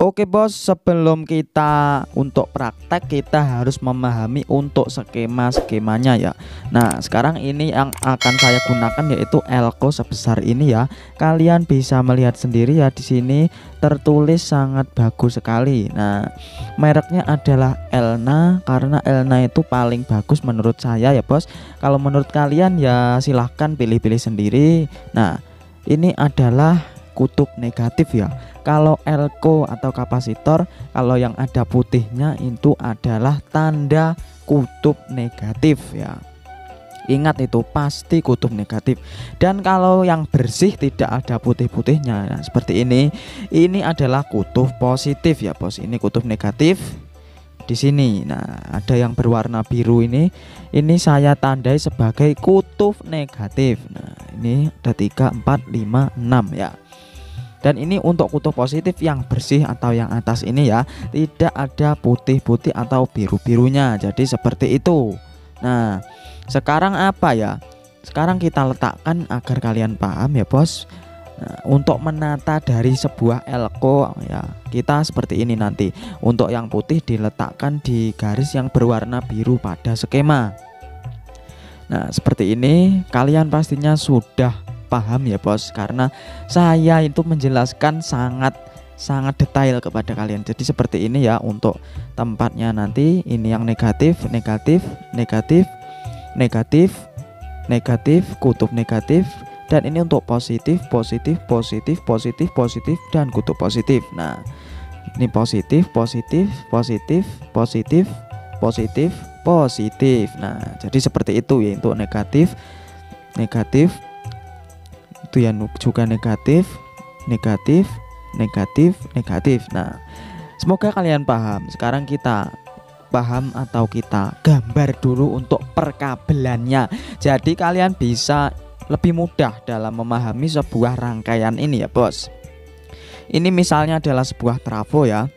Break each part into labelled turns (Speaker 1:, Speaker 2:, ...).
Speaker 1: Oke bos, sebelum kita untuk praktek kita harus memahami untuk skemanya ya. Nah sekarang ini yang akan saya gunakan yaitu elko sebesar ini ya. Kalian bisa melihat sendiri ya, di sini tertulis sangat bagus sekali. Nah mereknya adalah Elna, karena Elna itu paling bagus menurut saya ya bos. Kalau menurut kalian ya silahkan pilih-pilih sendiri. Nah ini adalah kutub negatif ya. Kalau elko atau kapasitor, kalau yang ada putihnya itu adalah tanda kutub negatif ya. Ingat itu pasti kutub negatif. Dan kalau yang bersih tidak ada putih-putihnya, nah, seperti ini adalah kutub positif ya bos. Ini kutub negatif di sini. Nah ada yang berwarna biru ini saya tandai sebagai kutub negatif. Nah ini ada 3, 4, 5, 6 ya. Dan ini untuk kutub positif yang bersih atau yang atas ini ya, tidak ada putih-putih atau biru-birunya. Jadi seperti itu. Nah sekarang apa ya, sekarang kita letakkan agar kalian paham ya bos. Nah, untuk menata dari sebuah elko ya, kita seperti ini nanti. Untuk yang putih diletakkan di garis yang berwarna biru pada skema. Nah seperti ini kalian pastinya sudah paham ya bos, karena saya itu menjelaskan sangat detail kepada kalian. Jadi seperti ini ya untuk tempatnya nanti. Ini yang negatif, negatif, negatif, negatif, negatif, kutub negatif. Dan ini untuk positif, positif, positif, positif, positif, dan kutub positif. Nah ini positif, positif, positif, positif, positif, positif. Nah jadi seperti itu ya untuk negatif, negatif itu yang juga negatif, negatif, negatif, negatif. Nah semoga kalian paham. Sekarang kita paham atau kita gambar dulu untuk perkabelannya. Jadi kalian bisa lebih mudah dalam memahami sebuah rangkaian ini ya bos. Ini misalnya adalah sebuah trafo ya.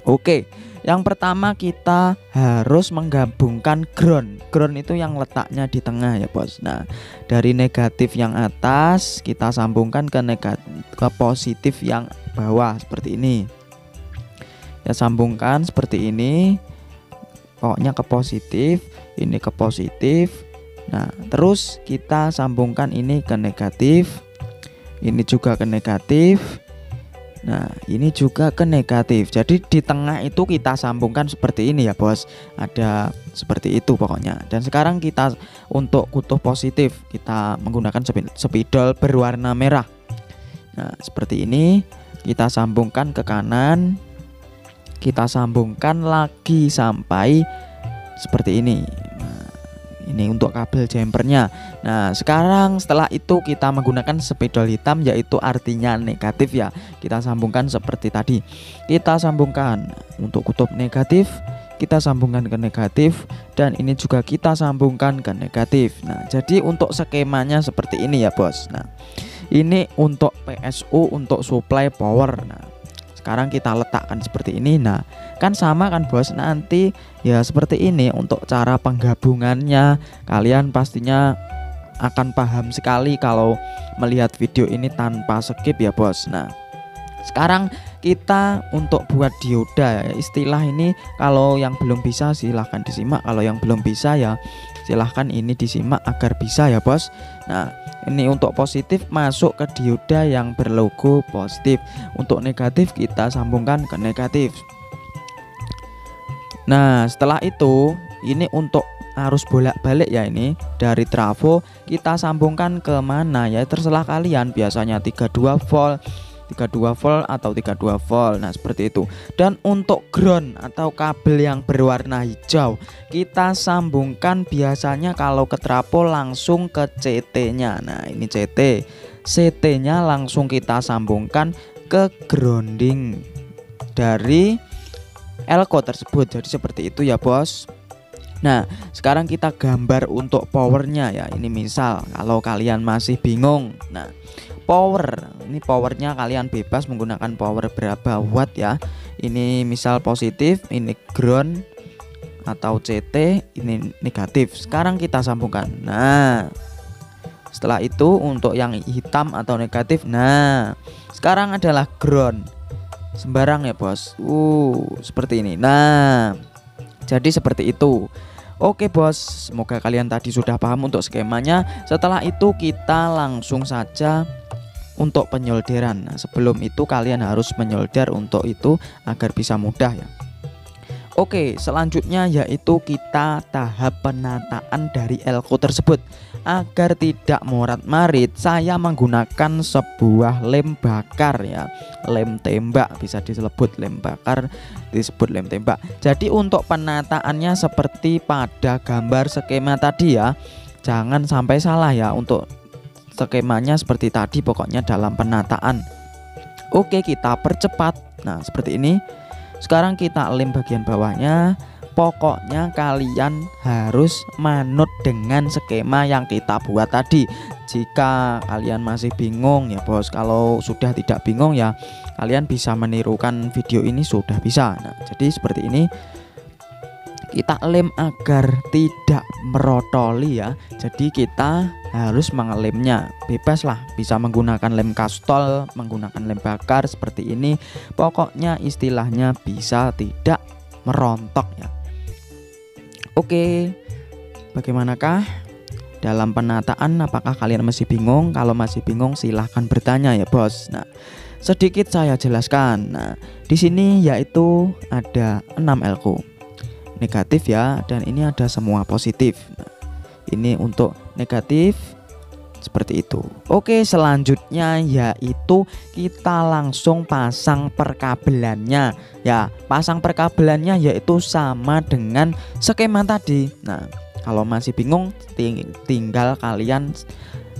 Speaker 1: Oke, yang pertama kita harus menggabungkan ground. Ground itu yang letaknya di tengah ya bos. Nah dari negatif yang atas kita sambungkan ke positif yang bawah seperti ini ya, sambungkan seperti ini. Pokoknya ke positif, ini ke positif. Nah terus kita sambungkan ini ke negatif, ini juga ke negatif. Nah ini juga ke negatif. Jadi di tengah itu kita sambungkan seperti ini ya bos. Ada seperti itu pokoknya. Dan sekarang kita untuk kutub positif kita menggunakan spidol berwarna merah. Nah seperti ini kita sambungkan ke kanan, kita sambungkan lagi sampai seperti ini. Ini untuk kabel jumpernya. Nah sekarang setelah itu kita menggunakan spidol hitam, yaitu artinya negatif ya. Kita sambungkan seperti tadi. Kita sambungkan untuk kutub negatif, kita sambungkan ke negatif, dan ini juga kita sambungkan ke negatif. Nah jadi untuk skemanya seperti ini ya bos. Nah ini untuk PSU, untuk supply power. Nah sekarang kita letakkan seperti ini. Nah kan sama kan bos, nanti ya seperti ini untuk cara penggabungannya. Kalian pastinya akan paham sekali kalau melihat video ini tanpa skip ya bos. Nah sekarang kita untuk buat dioda ya, istilah ini kalau yang belum bisa silahkan disimak, kalau yang belum bisa ya silahkan ini disimak agar bisa ya bos. Nah ini untuk positif masuk ke dioda yang berlogo positif, untuk negatif kita sambungkan ke negatif. Nah setelah itu ini untuk arus bolak-balik ya, ini dari trafo kita sambungkan ke mana ya, terserah kalian. Biasanya 32 volt, 32 volt atau 32 volt. Nah seperti itu. Dan untuk ground atau kabel yang berwarna hijau kita sambungkan biasanya kalau ke trafo langsung ke CT nya. Nah ini CT nya langsung kita sambungkan ke grounding dari elko tersebut. Jadi seperti itu ya bos. Nah sekarang kita gambar untuk powernya ya. Ini misal kalau kalian masih bingung. Nah power, ini powernya kalian bebas menggunakan power berapa watt ya. Ini misal positif, ini ground atau CT, ini negatif. Sekarang kita sambungkan. Nah setelah itu untuk yang hitam atau negatif, nah sekarang adalah ground. sembarang ya bos. Seperti ini. Nah, jadi seperti itu. Oke bos, semoga kalian tadi sudah paham untuk skemanya. Setelah itu kita langsung saja untuk penyolderan. Nah, sebelum itu kalian harus menyolder untuk itu agar bisa mudah ya. Oke, selanjutnya yaitu kita tahap penataan dari elko tersebut. Agar tidak morat-marit, saya menggunakan sebuah lem bakar ya, lem tembak, bisa disebut lem bakar, disebut lem tembak. Jadi untuk penataannya seperti pada gambar skema tadi ya, jangan sampai salah ya. Untuk skemanya seperti tadi pokoknya dalam penataan. Oke, kita percepat. Nah seperti ini. Sekarang kita lem bagian bawahnya. Pokoknya kalian harus manut dengan skema yang kita buat tadi. Jika kalian masih bingung ya bos, kalau sudah tidak bingung ya kalian bisa menirukan video ini, sudah bisa. Nah jadi seperti ini kita lem agar tidak merotoli ya. Jadi kita harus mengelemnya, bebas lah, bisa menggunakan lem kastol, menggunakan lem bakar seperti ini. Pokoknya istilahnya bisa tidak merontok ya. Oke, bagaimanakah dalam penataan? Apakah kalian masih bingung? Kalau masih bingung silahkan bertanya ya bos. Nah sedikit saya jelaskan. Nah di sini yaitu ada 6 elko negatif ya, dan ini ada semua positif. Nah, ini untuk negatif seperti itu. Oke, selanjutnya yaitu kita langsung pasang perkabelannya ya. Pasang perkabelannya yaitu sama dengan skema tadi. Nah kalau masih bingung tinggal kalian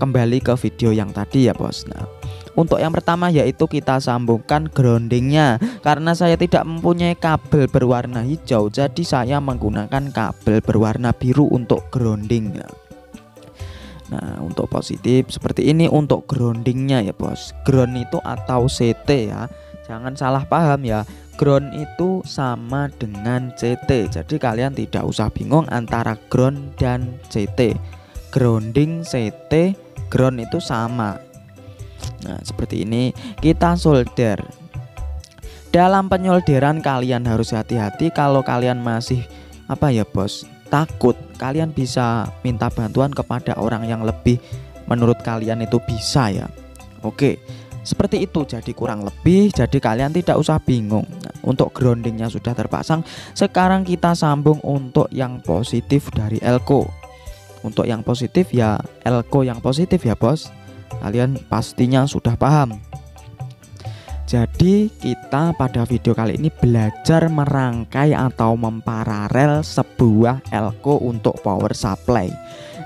Speaker 1: kembali ke video yang tadi ya bos. Nah untuk yang pertama yaitu kita sambungkan groundingnya. Karena saya tidak mempunyai kabel berwarna hijau, jadi saya menggunakan kabel berwarna biru untuk grounding. Nah untuk positif seperti ini untuk groundingnya ya bos. Ground itu atau CT ya, jangan salah paham ya. Ground itu sama dengan CT, jadi kalian tidak usah bingung antara ground dan CT. Grounding, CT, ground itu sama. Nah seperti ini kita solder. Dalam penyolderan kalian harus hati-hati. Kalau kalian masih bos, takut, kalian bisa minta bantuan kepada orang yang lebih menurut kalian itu bisa ya. Oke, seperti itu. Jadi kurang lebih, jadi kalian tidak usah bingung. Nah, untuk groundingnya sudah terpasang. Sekarang kita sambung untuk yang positif dari elko. Untuk yang positif ya elko yang positif ya bos. Kalian pastinya sudah paham. Jadi kita pada video kali ini belajar merangkai atau memparalel sebuah elko untuk power supply.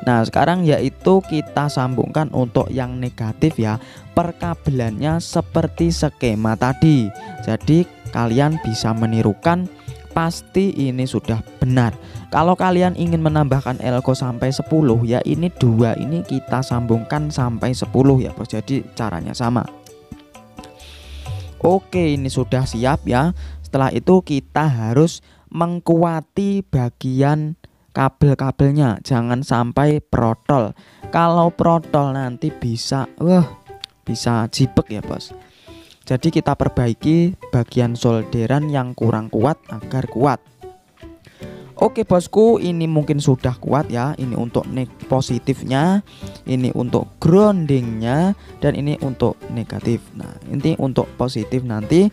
Speaker 1: Nah sekarang yaitu kita sambungkan untuk yang negatif ya. Perkabelannya seperti skema tadi. Jadi kalian bisa menirukan, pasti ini sudah benar. Kalau kalian ingin menambahkan elko sampai 10 ya, ini 2 ini kita sambungkan sampai 10 ya bos. Jadi caranya sama. Oke, ini sudah siap ya. Setelah itu kita harus mengkuati bagian kabel-kabelnya, jangan sampai protol. Kalau protol nanti bisa jipek ya bos. Jadi kita perbaiki bagian solderan yang kurang kuat agar kuat. Oke bosku, ini mungkin sudah kuat ya. Ini untuk positifnya, ini untuk groundingnya, dan ini untuk negatif. Nah ini untuk positif, nanti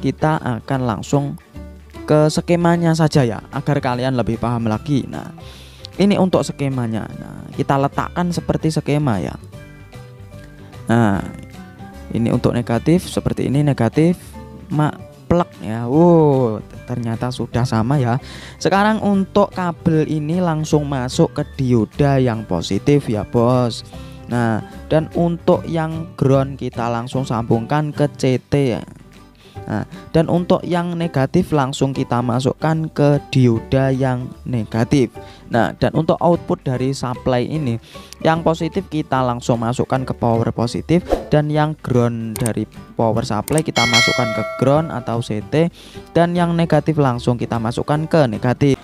Speaker 1: kita akan langsung ke skemanya saja ya, agar kalian lebih paham lagi. Nah ini untuk skemanya. Nah kita letakkan seperti skema ya. Nah ini untuk negatif seperti ini, negatif plek ya. Ternyata sudah sama ya. Sekarang untuk kabel ini langsung masuk ke dioda yang positif ya bos. Nah dan untuk yang ground kita langsung sambungkan ke CT ya. Nah, dan untuk yang negatif langsung kita masukkan ke dioda yang negatif. Nah dan untuk output dari supply ini, yang positif kita langsung masukkan ke power positif, dan yang ground dari power supply kita masukkan ke ground atau CT, dan yang negatif langsung kita masukkan ke negatif.